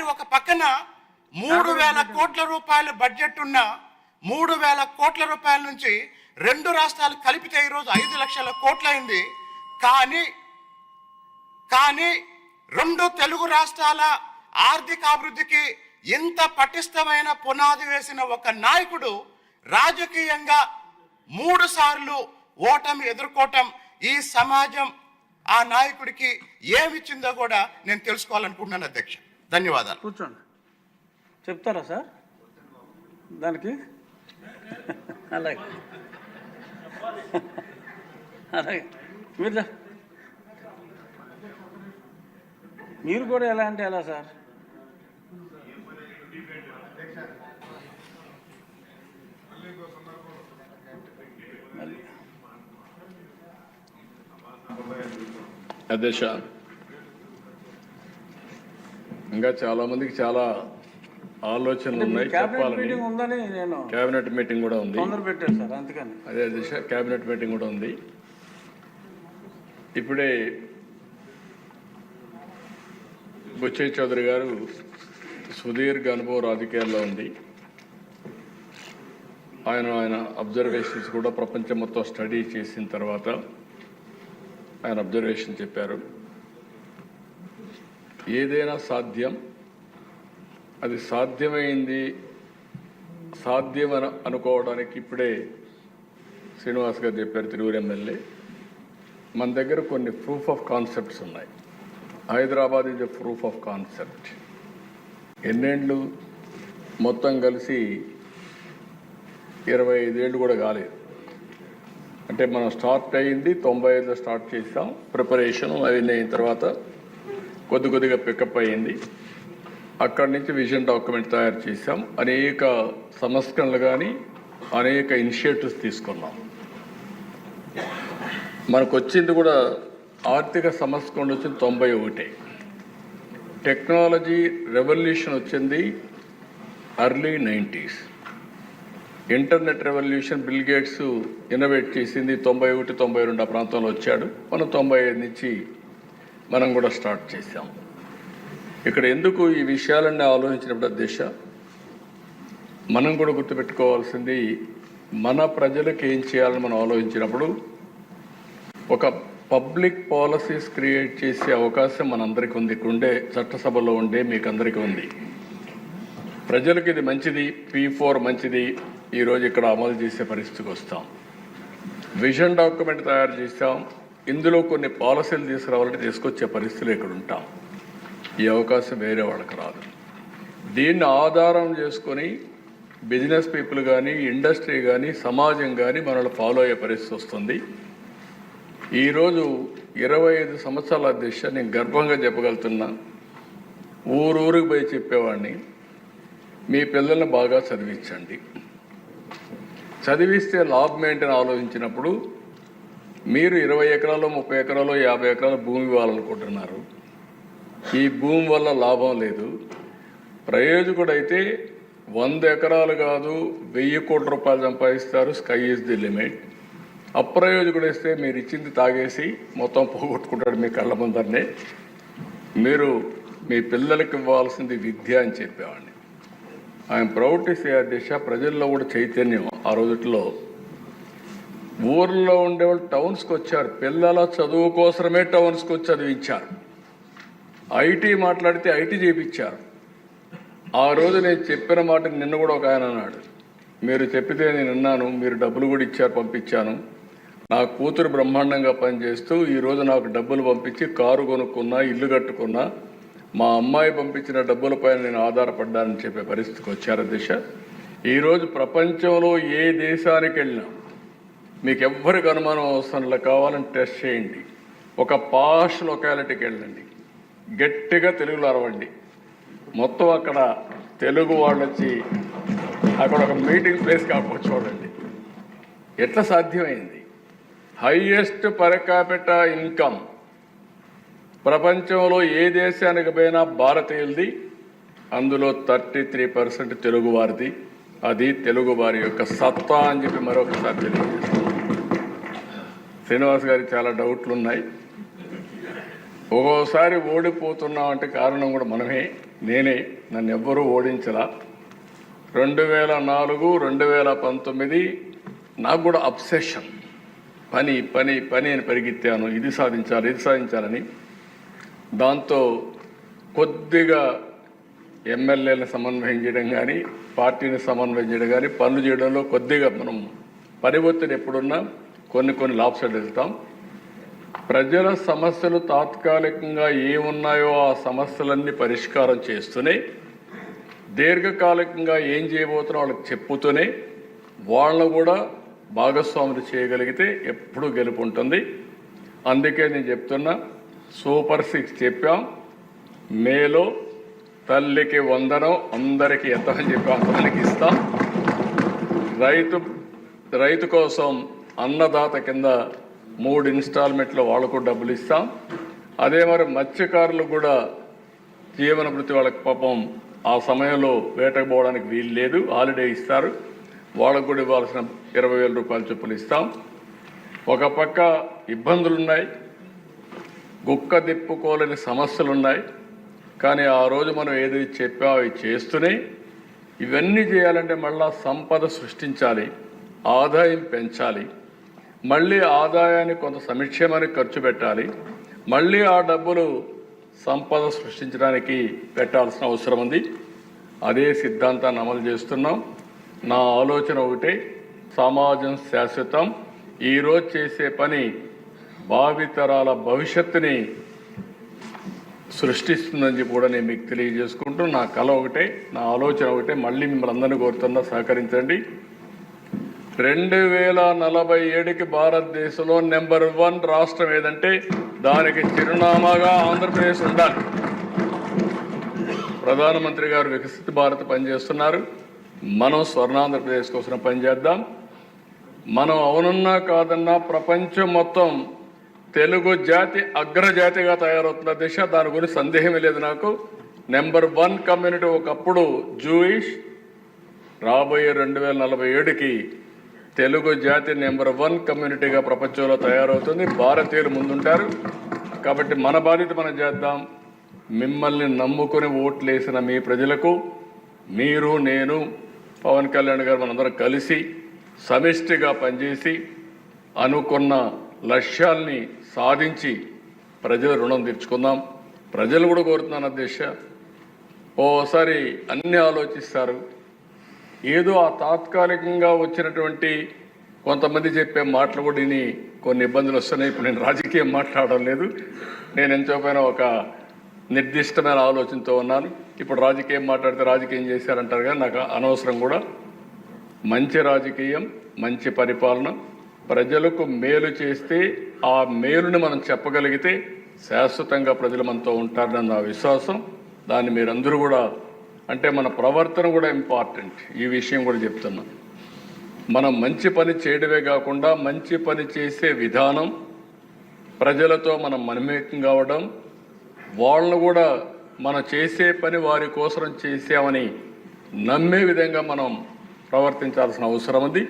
మరి ఒక పక్కన 3,000 కోట్ల రూపాయల బడ్జెట్ ఉన్న 3,000 కోట్ల రూపాయల నుంచి 2 రాష్ట్రాలు కలిపితే ఈరోజు 5 లక్షల కోట్లయింది. కానీ 2 తెలుగు రాష్ట్రాల ఆర్థిక అభివృద్ధికి ఇంత పటిష్టమైన పునాది వేసిన ఒక నాయకుడు రాజకీయంగా 3 సార్లు ఓటమి ఎదుర్కోవటం ఈ సమాజం ఆ నాయకుడికి ఏమిచ్చిందో కూడా నేను తెలుసుకోవాలనుకుంటున్నాను అధ్యక్ష. ధన్యవాదాలు. కూర్చోండి, చెప్తారా సార్ దానికి? అలాగే అలాగే మీరు కూడా ఎలా అంటే ఎలా సార్? అధ్యక్ష, ఇంకా చాలా మందికి చాలా ఆలోచనలు ఉన్నాయి చెప్పాలని. కేబినెట్ మీటింగ్ కూడా ఉంది. అదే అధ్యక్ష, కేబినెట్ మీటింగ్ కూడా ఉంది. ఇప్పుడే బుచ్చయ్య చౌదరి గారు సుదీర్ఘ అనుభవం రాజకీయాల్లో ఉంది. ఆయన అబ్జర్వేషన్స్ కూడా ప్రపంచం మొత్తం స్టడీ చేసిన తర్వాత ఆయన అబ్జర్వేషన్ చెప్పారు. ఏదైనా సాధ్యం, అది సాధ్యమైంది సాధ్యమని అనుకోవడానికి ఇప్పుడే శ్రీనివాస్ గారు చెప్పారు, తిరువురు ఎమ్మెల్యే. మన దగ్గర కొన్ని ప్రూఫ్ ఆఫ్ కాన్సెప్ట్స్ ఉన్నాయి. Hyderabad is a proof of concept. ఎన్నేళ్ళు మొత్తం కలిసి 25 ఏళ్ళు కూడా కాలేదు. అంటే మనం స్టార్ట్ అయ్యింది 95లో స్టార్ట్ చేసాం. ప్రిపరేషన్ అవన్నీ అయిన తర్వాత కొద్దిగా పికప్ అయ్యింది. అక్కడి నుంచి విజన్ డాక్యుమెంట్ తయారు చేసాం. అనేక సంస్కరణలు కానీ అనేక ఇనిషియేటివ్స్ తీసుకున్నాం. మనకు వచ్చింది కూడా ఆర్థిక సంస్కరణ వచ్చింది 91. టెక్నాలజీ రెవల్యూషన్ వచ్చింది early 90s. Internet revolution bill gates innovate చేసింది 91, 92 ఆ ప్రాంతంలో వచ్చాడు. మనం 95 నుంచి మనం కూడా స్టార్ట్ చేసాం. ఇక్కడ ఎందుకు ఈ విషయాలన్నీ ఆలోచించినప్పుడు అధ్యక్ష, మనం కూడా గుర్తుపెట్టుకోవాల్సింది, మన ప్రజలకు ఏం చేయాలని మనం ఆలోచించినప్పుడు ఒక పబ్లిక్ పాలసీస్ క్రియేట్ చేసే అవకాశం మనందరికీ ఉంది. ఇక్కడ ఉండే చట్టసభలో ఉండే మీకు అందరికీ ఉంది. ప్రజలకు ఇది మంచిది, P4 మంచిది, ఈరోజు ఇక్కడ అమలు చేసే పరిస్థితికి వస్తాం. విజన్ డాక్యుమెంట్ తయారు చేస్తాం. ఇందులో కొన్ని పాలసీలు తీసుకురావాలంటే తీసుకొచ్చే పరిస్థితులు ఇక్కడ ఉంటాం. ఈ అవకాశం వేరే వాళ్ళకి రాదు. దీన్ని ఆధారం చేసుకొని బిజినెస్ పీపుల్ కానీ, ఇండస్ట్రీ కానీ, సమాజం కానీ మనల్ని ఫాలో అయ్యే పరిస్థితి వస్తుంది. ఈరోజు 25 సంవత్సరాల అధ్యక్ష, నేను గర్వంగా చెప్పగలుగుతున్నా, ఊరూరికి పోయి చెప్పేవాడిని, మీ పిల్లల్ని బాగా చదివించండి. చదివిస్తే లాభం ఏంటని ఆలోచించినప్పుడు మీరు 20 ఎకరాలు, 30 ఎకరాలు, 50 ఎకరాల భూమి ఇవ్వాలనుకుంటున్నారు. ఈ భూమి వల్ల లాభం లేదు. ప్రయోజకుడైతే 100 ఎకరాలు కాదు 1000 కోట్ల రూపాయలు సంపాదిస్తారు. Sky is the limit. అప్రయోజకుడైతే మీరు ఇచ్చింది తాగేసి మొత్తం పోగొట్టుకుంటాడు మీ కళ్ళ ముందరనే. మీరు మీ పిల్లలకి ఇవ్వాల్సింది విద్య అని చెప్పేవాడిని. ఐఎమ్ ప్రౌడ్ టు సే అధ్యక్ష, ప్రజల్లో కూడా చైతన్యం ఆ రోజుల్లో. ఊర్లో ఉండేవాళ్ళు టౌన్స్కి వచ్చారు. పిల్లల చదువు కోసమే టౌన్స్కి వచ్చి చదివించారు. ఐటీ మాట్లాడితే ఐటీ చేయించారు. ఆ రోజు నేను చెప్పిన మాట నిన్న కూడా ఒక ఆయన అన్నాడు, మీరు చెప్పితే నేను విన్నాను, మీరు డబ్బులు కూడా ఇచ్చారు, పంపించాను. నా కూతురు బ్రహ్మాండంగా పనిచేస్తూ ఈరోజు నాకు డబ్బులు పంపించి కారు కొనుక్కున్నా, ఇల్లు కట్టుకున్నా, మా అమ్మాయి పంపించిన డబ్బులపైన నేను ఆధారపడ్డానని చెప్పే పరిస్థితికి వచ్చారు దిశ. ఈరోజు ప్రపంచంలో ఏ దేశానికి వెళ్ళినా మీకు ఎవ్వరికి అనుమానం అవసరంలో కావాలని టెస్ట్ చేయండి. ఒక పాష్ లొకాలిటీకి వెళ్ళండి, గట్టిగా తెలుగులో అరవండి, మొత్తం అక్కడ తెలుగు వాళ్ళు వచ్చి అక్కడ ఒక మీటింగ్ ప్లేస్ కాకపోతే చూడండి ఎట్లా సాధ్యమైంది. హైయెస్ట్ పర్ క్యాపిటా ఇన్కమ్ ప్రపంచంలో ఏ దేశానికి పోయినా భారతీయులది, అందులో 33% తెలుగువారిది. అది తెలుగు వారి యొక్క సత్తా అని చెప్పి మరొకసారి తెలియజేస్తాను. శ్రీనివాస్ గారికి చాలా డౌట్లు ఉన్నాయి. ఒక్కోసారి ఓడిపోతున్నాం అంటే కారణం కూడా మనమే, నేనే. నన్ను ఎవ్వరూ ఓడించలా. 2004, 2019 నాకు కూడా అబ్సెషన్, పని పని పని అని పరిగెత్తాను. ఇది సాధించాలి, ఇది సాధించాలని. దాంతో కొద్దిగా ఎమ్మెల్యేలను సమన్వయం చేయడం కానీ, పార్టీని సమన్వయం చేయడం కానీ, పనులు చేయడంలో కొద్దిగా మనం పని ఒత్తిడి ఎప్పుడున్నా కొన్ని లాభసాలు వెళ్తాం. ప్రజల సమస్యలు తాత్కాలికంగా ఏమున్నాయో ఆ సమస్యలన్నీ పరిష్కారం చేస్తూనే, దీర్ఘకాలికంగా ఏం చేయబోతున్నా వాళ్ళకి చెప్పుతూనే వాళ్ళను కూడా భాగస్వాములు చేయగలిగితే ఎప్పుడూ గెలుపు ఉంటుంది. అందుకే నేను చెప్తున్నా, సూపర్ 6 చెప్పాం. మేలో తల్లికి వందనం, అందరికీ ఎంతమని చెప్పాం అంతమందికి ఇస్తాం. రైతు కోసం అన్నదాత కింద 3 ఇన్స్టాల్మెంట్లో వాళ్ళకు డబ్బులు ఇస్తాం. అదే మరి మత్స్యకారులు కూడా జీవన వృత్తి, వాళ్ళకి పాపం ఆ సమయంలో వేటకు పోవడానికి వీలు లేదు, హాలిడే ఇస్తారు. వాళ్ళకు కూడా ఇవ్వాల్సిన 20,000 రూపాయల చొప్పులు ఇస్తాం. ఒక పక్క ఇబ్బందులున్నాయి, గుక్క దిప్పుకోలేని సమస్యలున్నాయి. కానీ ఆ రోజు మనం ఏది చెప్పామో అవి చేస్తూనే, ఇవన్నీ చేయాలంటే మళ్ళా సంపద సృష్టించాలి, ఆదాయం పెంచాలి, మళ్ళీ ఆదాయాన్ని కొంత సంక్షేమానికి ఖర్చు పెట్టాలి, మళ్ళీ ఆ డబ్బులు సంపద సృష్టించడానికి పెట్టాల్సిన అవసరం ఉంది. అదే సిద్ధాంతాన్ని అమలు చేస్తున్నాం. నా ఆలోచన ఒకటే, సమాజం శాశ్వతం. ఈరోజు చేసే పని భావితరాల భవిష్యత్తుని సృష్టిస్తుందని చెప్పి కూడా నేను మీకు తెలియజేసుకుంటూ, నా కళ ఒకటే, నా ఆలోచన ఒకటే. మళ్ళీ మిమ్మల్ని అందరినీ కోరుతున్నా, సహకరించండి. 2047కి భారతదేశంలో నెంబర్ 1 రాష్ట్రం ఏదంటే దానికి చిరునామాగా ఆంధ్రప్రదేశ్ ఉండాలి. ప్రధానమంత్రి గారు వికసిత భారత్ పనిచేస్తున్నారు. మనం స్వర్ణాంధ్రప్రదేశ్ కోసం పనిచేద్దాం. మనం అవునన్నా కాదన్నా ప్రపంచం మొత్తం తెలుగు జాతి అగ్రజాతిగా తయారవుతున్న దిశ, దాని గురించి సందేహమే లేదు నాకు. నెంబర్ 1 కమ్యూనిటీ ఒకప్పుడు జూయిష్, రాబోయే 2047కి తెలుగు జాతి నెంబర్ 1 కమ్యూనిటీగా ప్రపంచంలో తయారవుతుంది. భారతీయులు ముందుంటారు. కాబట్టి మన బాధ్యత మనం చేద్దాం. మిమ్మల్ని నమ్ముకొని ఓట్లు వేసిన మీ ప్రజలకు, మీరు, నేను, పవన్ కళ్యాణ్ గారు మనందరం కలిసి సమిష్టిగా పనిచేసి అనుకున్న లక్ష్యాల్ని సాధించి ప్రజల రుణం తీర్చుకుందాం. ప్రజలు కూడా కోరుతున్నాను అధ్యక్ష, ఓసారి అన్నీ ఆలోచిస్తారు. ఏదో ఆ తాత్కాలికంగా వచ్చినటువంటి కొంతమంది చెప్పే మాటలు కూడా విని కొన్ని ఇబ్బందులు వస్తున్నాయి. ఇప్పుడు నేను రాజకీయం మాట్లాడడం లేదు, నేను ఎంచోపోయిన ఒక నిర్దిష్టమైన ఆలోచనతో ఉన్నాను. ఇప్పుడు రాజకీయం మాట్లాడితే రాజకీయం చేశారంటారు, కానీ నాకు అనవసరం కూడా. మంచి రాజకీయం, మంచి పరిపాలన, ప్రజలకు మేలు చేస్తే ఆ మేలుని మనం చెప్పగలిగితే శాశ్వతంగా ప్రజలు మనతో ఉంటారని నా విశ్వాసం. దాన్ని మీరందరూ కూడా, అంటే మన ప్రవర్తన కూడా ఇంపార్టెంట్. ఈ విషయం కూడా చెప్తున్నాం. మనం మంచి పని చేయడమే కాకుండా మంచి పని చేసే విధానం, ప్రజలతో మనం మమేకం కావడం, వాళ్ళను కూడా మనం చేసే పని వారి కోసం చేసామని నమ్మే విధంగా మనం ప్రవర్తించాల్సిన అవసరం ఉంది.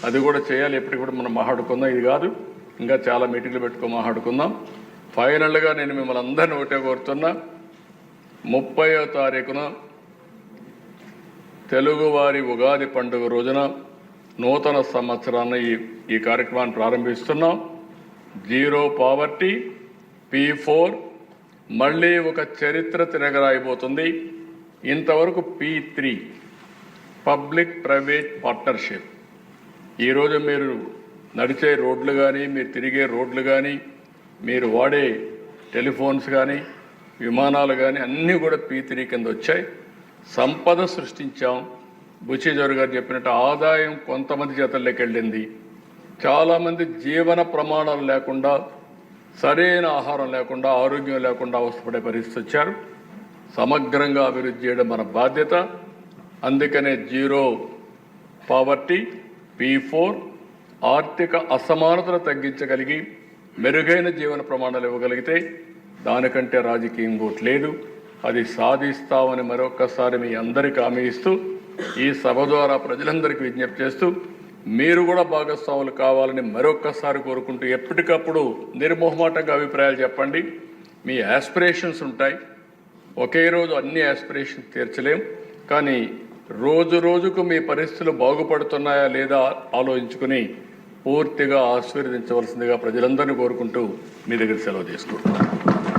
అది కూడా చేయాలి. ఎప్పటికి కూడా మనం మాట్లాడుకుందాం. ఇది కాదు, ఇంకా చాలా మీటింగ్లు పెట్టుకొని మాట్లాడుకుందాం. ఫైనల్గా నేను మిమ్మల్ని అందరినీ ఒకటే కోరుతున్నా, 30వ తారీఖున తెలుగువారి ఉగాది పండుగ రోజున నూతన సంవత్సరాన్ని ఈ కార్యక్రమాన్ని ప్రారంభిస్తున్నాం. 0 పావర్టీ, P4 మళ్ళీ ఒక చరిత్ర తిరగరాయిపోతుంది. ఇంతవరకు P3 పబ్లిక్ ప్రైవేట్ పార్ట్నర్షిప్. ఈరోజు మీరు నడిచే రోడ్లు కానీ, మీరు తిరిగే రోడ్లు కానీ, మీరు వాడే టెలిఫోన్స్ కానీ, విమానాలు కానీ అన్నీ కూడా P3 కింద వచ్చాయి. సంపద సృష్టించాం. బుచ్చిజోరు గారు చెప్పినట్టు ఆదాయం కొంతమంది చేతల్లోకి వెళ్ళింది. చాలామంది జీవన ప్రమాణాలు లేకుండా, సరైన ఆహారం లేకుండా, ఆరోగ్యం లేకుండా అవస్థపడే పరిస్థితి వచ్చారు. సమగ్రంగా అభివృద్ధి చేయడం మన బాధ్యత. అందుకనే 0 పావర్టీ, P4 ఆర్థిక అసమానతను తగ్గించగలిగి మెరుగైన జీవన ప్రమాణాలు ఇవ్వగలిగితే దానికంటే రాజకీయం ఇంకోటి లేదు. అది సాధిస్తామని మరొక్కసారి మీ అందరికీ హామీ ఇస్తూ, ఈ సభ ద్వారా ప్రజలందరికీ విజ్ఞప్తి చేస్తూ, మీరు కూడా భాగస్వాములు కావాలని మరొక్కసారి కోరుకుంటూ, ఎప్పటికప్పుడు నిర్మోహమాటంగా అభిప్రాయాలు చెప్పండి. మీ యాస్పిరేషన్స్ ఉంటాయి. ఒకే రోజు అన్ని యాస్పిరేషన్స్ తీర్చలేం. కానీ రోజు రోజుకు మీ పరిస్థితులు బాగుపడుతున్నాయా లేదా ఆలోచించుకుని పూర్తిగా ఆశీర్వదించవలసిందిగా ప్రజలందరినీ కోరుకుంటూ మీ దగ్గర సెలవు తీసుకుంటున్నాను.